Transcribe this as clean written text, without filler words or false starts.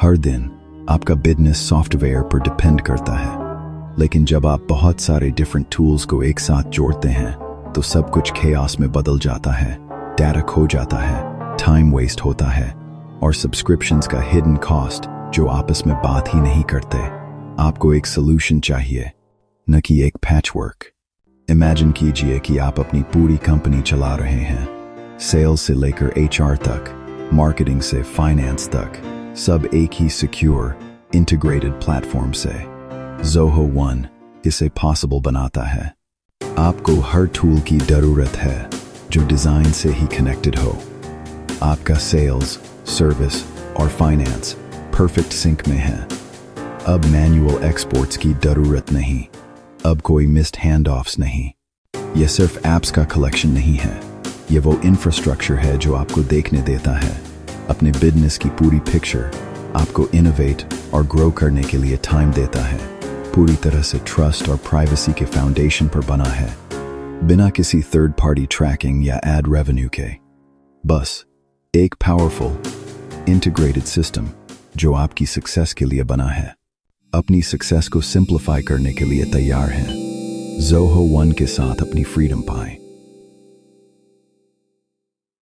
हर दिन आपका business software पर डिपेंड करता है, लेकिन जब आप बहुत सारे डिफरेंट टूल्स को एक साथ जोड़ते हैं तो सब कुछ chaos में बदल जाता है, डाटा खो जाता है, टाइम वेस्ट होता है और सब्सक्रिप्शंस का हिडन कॉस्ट जो आपस में बात ही नहीं करते। आपको एक सोल्यूशन चाहिए, न कि एक पैचवर्क। इमेजिन कीजिए कि आप अपनी पूरी कंपनी चला रहे हैं, सेल्स से लेकर HR तक, मार्केटिंग से फाइनेंस तक, सब एक ही सिक्योर इंटीग्रेटेड प्लेटफॉर्म से। Zoho One इसे पॉसिबल बनाता है। आपको हर टूल की जरूरत है जो डिजाइन से ही कनेक्टेड हो। आपका सेल्स, सर्विस और फाइनेंस परफेक्ट सिंक में है। अब मैन्युअल एक्सपोर्ट्स की जरूरत नहीं, अब कोई मिस्ड हैंड ऑफ्स नहीं। यह सिर्फ एप्स का कलेक्शन नहीं है, यह वो इंफ्रास्ट्रक्चर है जो आपको देखने देता है अपने बिजनेस की पूरी पिक्चर, आपको इनोवेट और ग्रो करने के लिए टाइम देता है, पूरी तरह से ट्रस्ट और प्राइवेसी के फाउंडेशन पर बना है, बिना किसी थर्ड पार्टी ट्रैकिंग या एड रेवेन्यू के। बस एक पावरफुल इंटीग्रेटेड सिस्टम जो आपकी सक्सेस के लिए बना है, अपनी सक्सेस को सिंप्लीफाई करने के लिए तैयार है। Zoho One के साथ अपनी फ्रीडम पाएं।